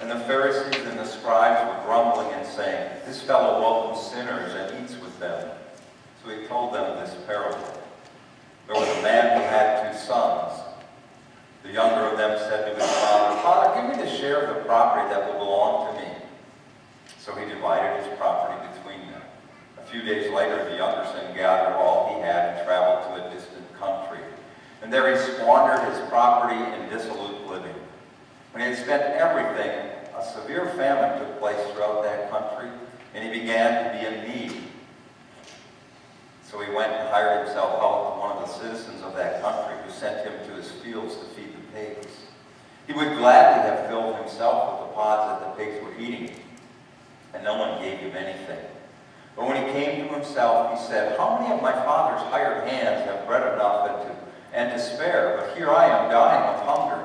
And the Pharisees and the scribes were grumbling and saying, "This fellow welcomes sinners and eats with them." So he told them this parable. There was a man who had 2 sons. The younger of them said to his father, "Father, give me the share of the property that will belong to me." So he divided his property between them. A few days later, the younger son gathered all he had and traveled to a distant country. And there he squandered his property in dissolute living. When he had spent everything, a severe famine took place throughout that country, and he began to be in need. So he went and hired himself out to one of the citizens of that country, who sent him to his fields to feed the pigs. He would gladly have filled himself with the pods that the pigs were eating, and no one gave him anything. But when he came to himself, he said, "How many of my father's hired hands have bread enough and to spare? But here I am dying of hunger.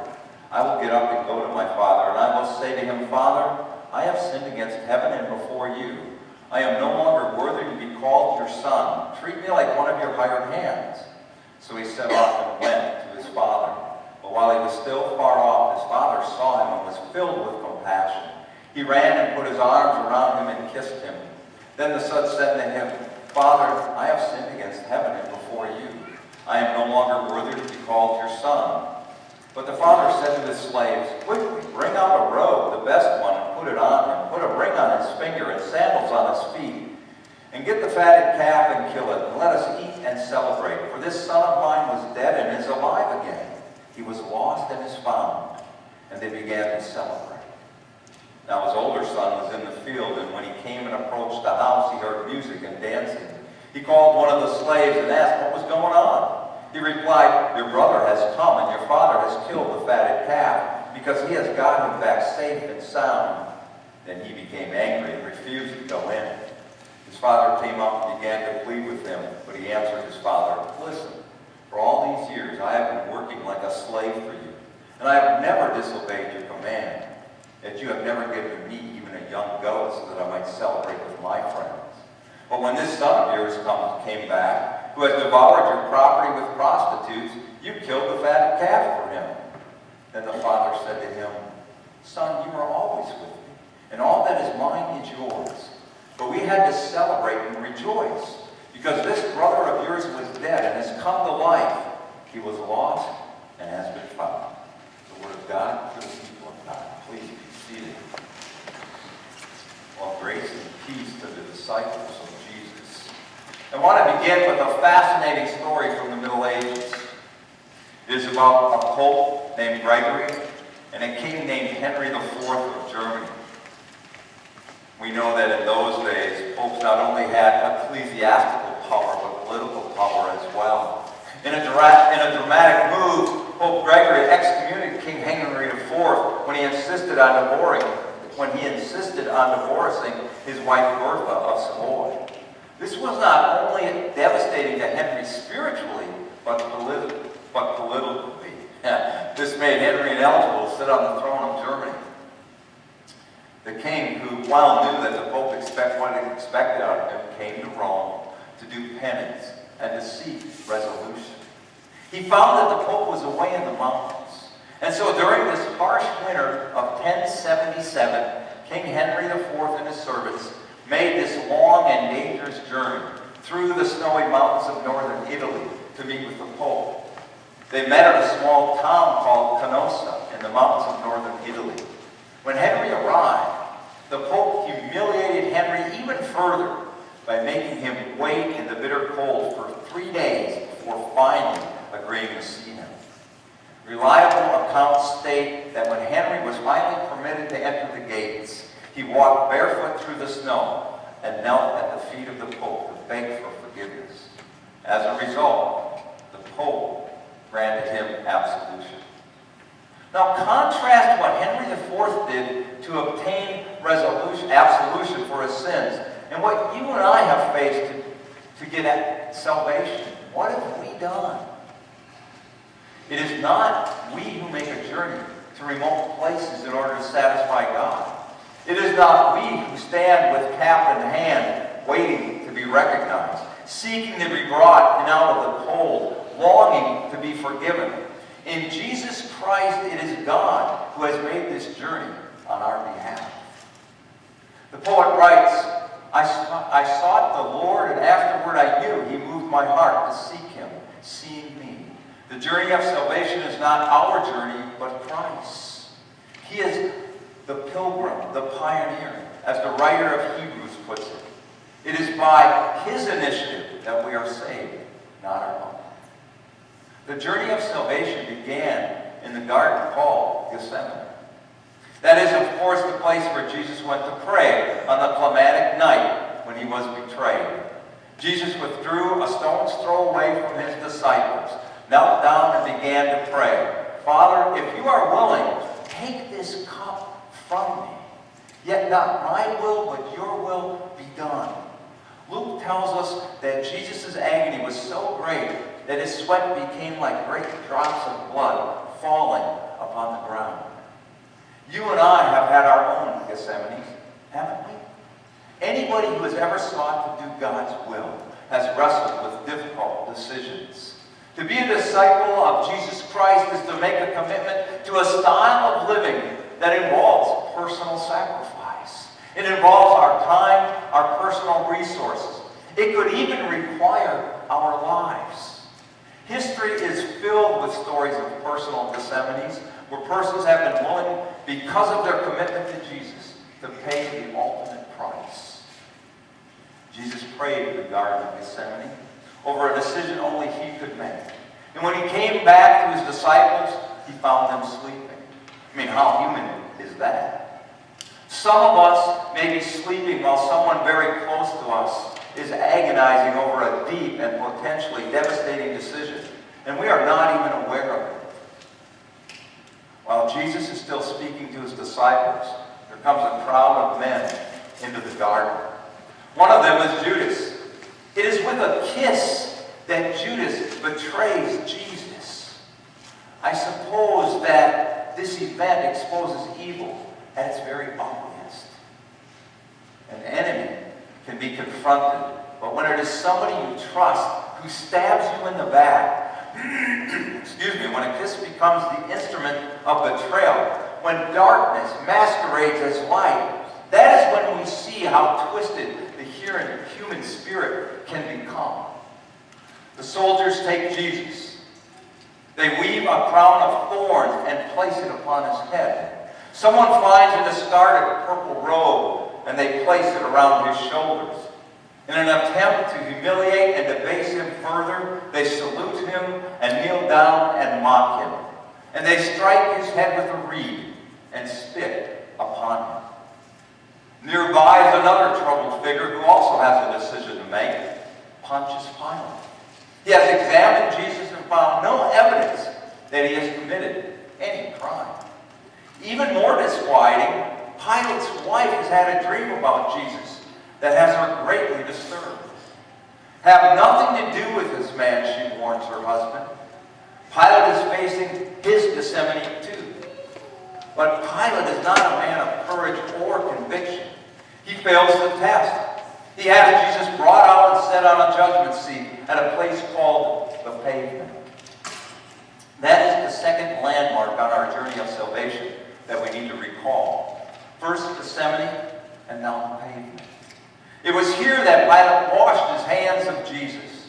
I will get up and go to my father, and I will say to him, 'Father, I have sinned against heaven and before you. I am no longer worthy to be called your son. Treat me like one of your hired hands.' So he set off and went to his father. But while he was still far off, his father saw him and was filled with compassion. He ran and put his arms around him and kissed him. Then the son said to him, 'Father, I have sinned against heaven and before you. I am no longer worthy to be called your son.' But the father said to his slaves, 'Quickly, bring out a robe, the best one, and put it on him. Put a ring on his finger and sandals on his feet. And get the fatted calf and kill it, and let us eat and celebrate. For this son of mine was dead and is alive again. He was lost and is found.' And they began to celebrate. Now his older son was in the field, and when he came and approached the house, he heard music and dancing. He called one of the slaves and asked what was going on. He replied, 'Your brother has come, and your father has killed the fatted calf, because he has got him back safe and sound.' Then he became angry and refused to go in. His father came up and began to plead with him, but he answered his father, 'Listen, for all these years I have been working like a slave for you, and I have never disobeyed your command. Yet you have never given me even a young goat so that I might celebrate with my friends. But when this son of yours came back, who has devoured your property with prostitutes, you killed the fatted calf for him.' Then the father said to him, 'Son, you are always with me, and all that is mine is yours. But we had to celebrate and rejoice, because this brother of yours was dead and has come to life. He was lost and has been found.'" The word of God for the people of God. Please be seated. Well, grace and peace to the disciples of Jesus. I want to begin with a fascinating story from the Middle Ages. It is about a pope named Gregory and a king named Henry IV of Germany. We know that in those days, popes not only had ecclesiastical power, but political power as well. In a dramatic move, Pope Gregory excommunicated King Henry IV when he insisted on divorcing his wife Bertha of Savoy. This was not only devastating to Henry spiritually, but politically. This made Henry ineligible to sit on the throne of Germany. The king, who well knew that the Pope expected out of him, came to Rome to do penance and to seek resolution. He found that the Pope was away in the mountains. And so during this harsh winter of 1077, King Henry IV and his servants made this long and dangerous journey through the snowy mountains of northern Italy to meet with the Pope. They met at a small town called Canossa in the mountains of northern Italy. When Henry arrived, the Pope humiliated Henry even further by making him wait in the bitter cold for 3 days before finally agreeing to see him. Reliable accounts state that when Henry was finally permitted to enter the gates, he walked barefoot through the snow and knelt at the feet of the Pope to beg for forgiveness. As a result, the Pope granted him absolution. Now contrast what Henry IV did to obtain absolution for his sins and what you and I have faced to get at salvation. What have we done? It is not we who make a journey to remote places in order to satisfy God. It is not we who stand with cap in hand, waiting to be recognized, seeking to be brought out of the cold, longing to be forgiven. In Jesus Christ, it is God who has made this journey on our behalf. The poet writes, I sought the Lord, and afterward I knew he moved my heart to seek him, seeing me. The journey of salvation is not our journey, but Christ's. He is the pilgrim, the pioneer, as the writer of Hebrews puts it. It is by his initiative that we are saved, not our own. The journey of salvation began in the garden called Gethsemane. That is, of course, the place where Jesus went to pray on the climactic night when he was betrayed. Jesus withdrew a stone's throw away from his disciples, knelt down and began to pray, Father, if you are willing, take this cup from me. Yet not my will, but your will be done. Luke tells us that Jesus' agony was so great that his sweat became like great drops of blood falling upon the ground. You and I have had our own Gethsemanes, haven't we? Anybody who has ever sought to do God's will has wrestled with difficult decisions. To be a disciple of Jesus Christ is to make a commitment to a style of living that involves personal sacrifice. It involves our time, our personal resources. It could even require our lives. History is filled with stories of personal Gethsemanes where persons have been willing, because of their commitment to Jesus, to pay the ultimate price. Jesus prayed in the Garden of Gethsemane over a decision only he could make. And when he came back to his disciples, he found them sleeping. I mean, how human is that? Some of us may be sleeping while someone very close to us is agonizing over a deep and potentially devastating decision, and we are not even aware of it. While Jesus is still speaking to his disciples, there comes a crowd of men into the garden. One of them is Judas. It is with a kiss that Judas betrays Jesus. I suppose that this event exposes evil at its very ugliest. An enemy can be confronted, but when it is somebody you trust who stabs you in the back, when a kiss becomes the instrument of betrayal, when darkness masquerades as light, that is when we see how twisted the human spirit can become. The soldiers take Jesus. They weave a crown of thorns and place it upon his head. Someone finds a discarded purple robe and they place it around his shoulders. In an attempt to humiliate and debase him further, they salute him and kneel down and mock him. And they strike his head with a reed and spit upon him. Nearby is another troubled figure who also has a decision to make, Pontius Pilate. He has examined Jesus and found no evidence that he has committed any crime. Even more disquieting, Pilate's wife has had a dream about Jesus that has her greatly disturbed. Have nothing to do with this man, she warns her husband. Pilate is facing his Gethsemane too. But Pilate is not a man of courage or conviction. He fails the test. He has Jesus brought out and set on a judgment seat at a place called the Pavement. That is the second landmark on our journey of salvation that we need to recall. First Gethsemane, and now the Pavement. It was here that Pilate washed his hands of Jesus.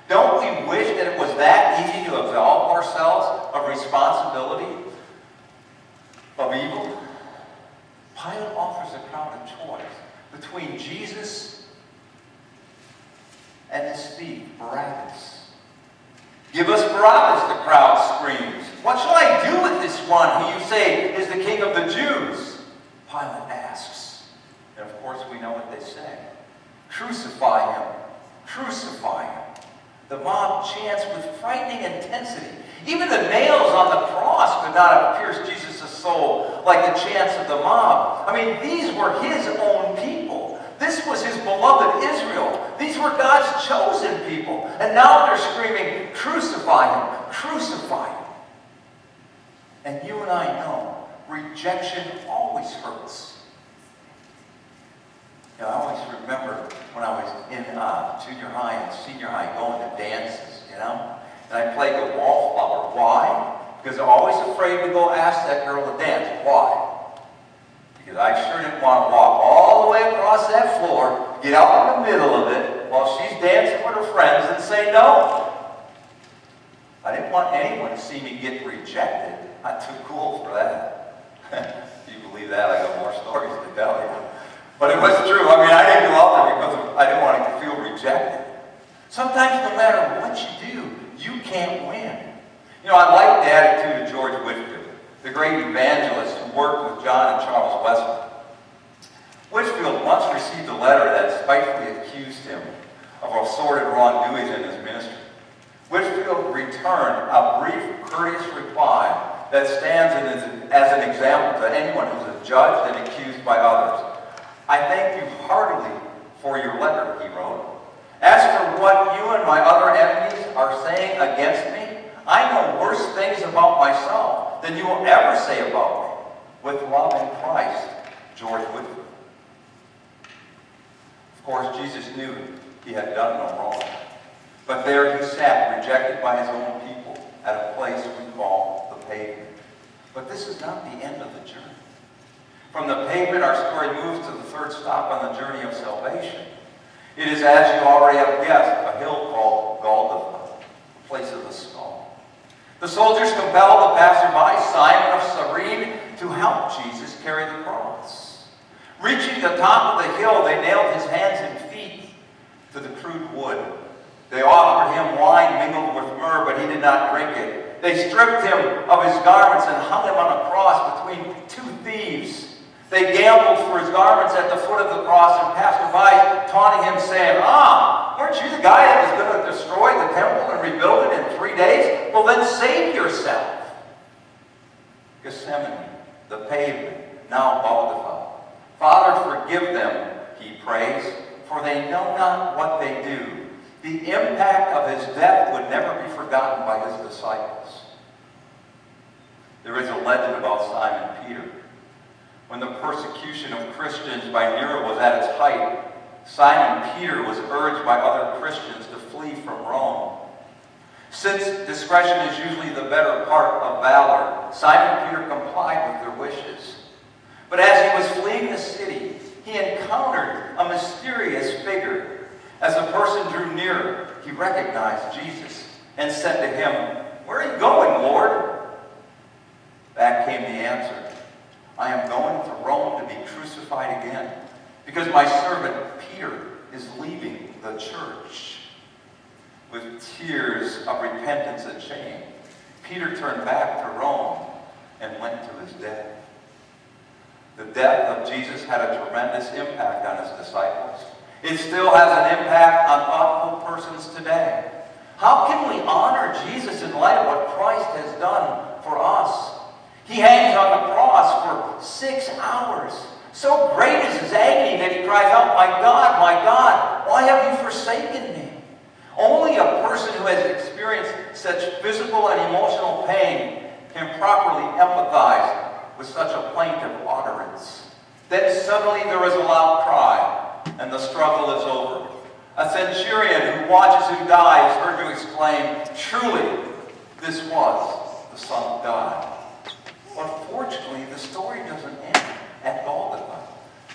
Don't we wish that it was that easy to absolve ourselves of responsibility, of evil? Pilate offers a crowd a choice between Jesus and his thief, Barabbas. Give us Barabbas, the crowd screams. What shall I do with this one who you say is the king of the Jews? Pilate asks. And of course we know what they say. Crucify him. Crucify him. The mob chants with frightening intensity. Even the nails on the cross could not have pierced Jesus' soul like the chants of the mob. I mean, these were his own people. This was his beloved Israel. These were God's chosen people. And now they're screaming, crucify him, crucify him. And you and I know rejection always hurts. You know, I always remember when I was in junior high and senior high going to dances, you know. And I played the wallflower. Why? Because I'm always afraid to go ask that girl to dance. Why? because I sure didn't want to walk all the way across that floor, get out in the middle of it while she's dancing with her friends and say no. I didn't want anyone to see me get rejected. I'm too cool for that. If you believe that, I got more stories to tell you. But it was true. I mean, I didn't go out there because I didn't want to feel rejected. Sometimes no matter what you do, you can't win. You know, I like the attitude of George Whitefield, the great evangelist who worked with John and Charles Wesley. Whitefield once received a letter that spitefully accused him of assorted wrongdoings in his ministry. Whitefield returned a brief, courteous reply that stands as an example to anyone who's judged and accused by others. I thank you heartily for your letter, he wrote. As for what you and my other enemies are saying against me, I know worse things about myself than you will ever say about me. With love in Christ, George Whitefield. Of course, Jesus knew he had done no wrong. But there he sat, rejected by his own people, at a place we call the pavement. But this is not the end of the journey. From the pavement, our story moves to the third stop on the journey of salvation. It is, as you already have guessed, a hill called Golgotha, the place of the skull. The soldiers compelled the passerby, Simon of Cyrene, to help Jesus carry the cross. Reaching the top of the hill, they nailed his hands and feet to the crude wood. They offered him wine mingled with myrrh, but he did not drink it. They stripped him of his garments and hung him on a cross between two thieves. They gambled for his garments at the foot of the cross and passed by, taunting him, saying, aren't you the guy that was going to destroy the temple and rebuild it in 3 days? Well, then save yourself. Gethsemane, the pavement, now Golgotha. Father, forgive them, he prays, for they know not what they do. The impact of his death would never be forgotten by his disciples. There is a legend about Simon Peter. When the persecution of Christians by Nero was at its height, Simon Peter was urged by other Christians to flee from Rome. Since discretion is usually the better part of valor, Simon Peter complied with their wishes. But as he was fleeing the city, he encountered a mysterious figure. As the person drew nearer, he recognized Jesus and said to him, "Where are you going, Lord?" Back came the answer, "I am going to Rome to be crucified again, because my servant Peter is leaving the church." With tears of repentance and shame, Peter turned back to Rome and went to his death. The death of Jesus had a tremendous impact on his disciples. It still has an impact on thoughtful persons today. How can we honor Jesus in light of what Christ has done for us? He hangs on the cross for 6 hours. So great is his agony that he cries out, my God, why have you forsaken me?" Only a person who has experienced such physical and emotional pain can properly empathize with such a plaintive utterance. Then suddenly there is a loud cry, and the struggle is over. A centurion who watches him die is heard to exclaim, "Truly, this was the Son of God." But fortunately, the story doesn't end at Golgotha.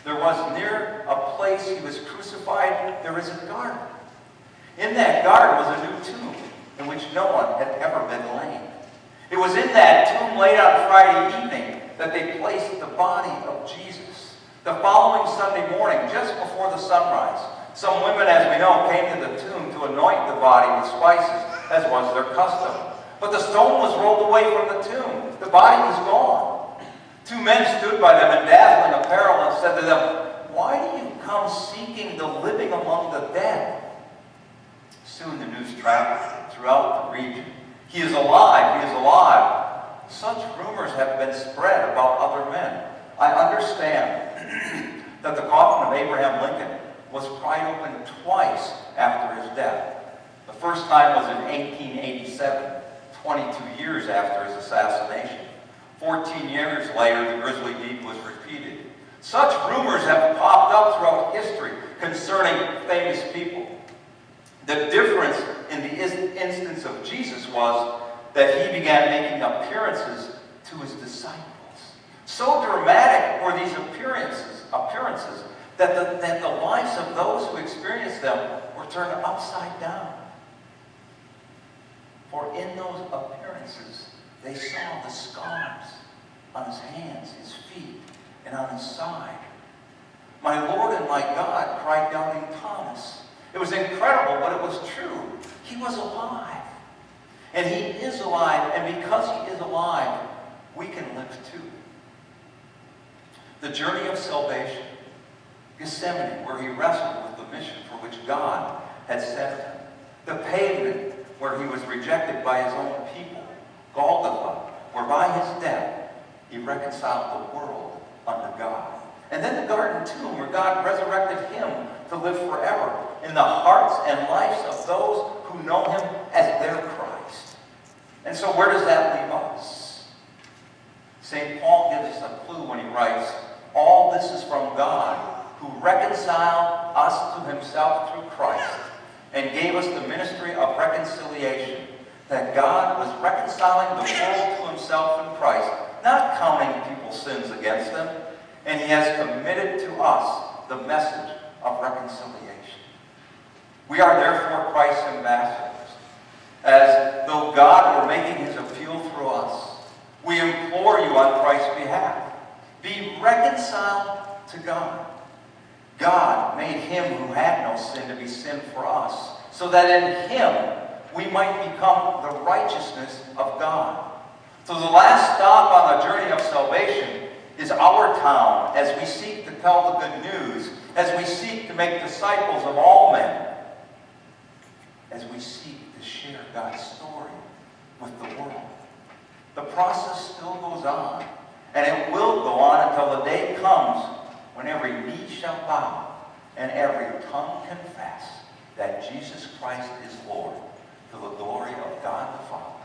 There was near a place he was crucified, there is a garden. In that garden was a new tomb in which no one had ever been laid. It was in that tomb late on Friday evening that they placed the body of Jesus. The following Sunday morning, just before the sunrise, some women, as we know, came to the tomb to anoint the body with spices, as was their custom. But the stone was rolled away from the tomb. The body was gone. 2 men stood by them in dazzling apparel and said to them, "Why do you come seeking the living among the dead?" Soon the news traveled throughout the region. "He is alive, he is alive." Such rumors have been spread about other men. I understand that the coffin of Abraham Lincoln was pried open twice after his death. The first time was in 1887, 22 years after his assassination. 14 years later, the grisly deed was repeated. Such rumors have popped up throughout history concerning famous people. The difference in the instance of Jesus was that he began making appearances to his disciples. So dramatic were these appearances that the lives of those who experienced them were turned upside down. For in those appearances, they saw the scars on his hands, his feet, and on his side. My Lord and my God, cried doubting Thomas. It was incredible, but it was true. He was alive. And he is alive, and because he is alive, we can live too. The journey of salvation, Gethsemane, where he wrestled with the mission for which God had sent him. The pavement, where he was rejected by his own people. Golgotha, where by his death he reconciled the world unto God. And then the garden tomb, where God resurrected him to live forever in the hearts and lives of those who know him as their Christ. And so where does that leave us? St. Paul gives us a clue when he writes, all this is from God, who reconciled us to himself through Christ and gave us the ministry of reconciliation, that God was reconciling the world to himself in Christ, not counting people's sins against them, and he has committed to us the message of reconciliation. We are therefore Christ's ambassadors, as though God were making his appeal through us. We implore you on Christ's behalf, be reconciled to God. God made him who had no sin to be sin for us, so that in him we might become the righteousness of God. So the last stop on the journey of salvation is our town, as we seek to tell the good news, as we seek to make disciples of all men, as we seek to share God's story with the world. The process still goes on, and it will go on until the day comes when every knee shall bow and every tongue confess that Jesus Christ is Lord, to the glory of God the Father.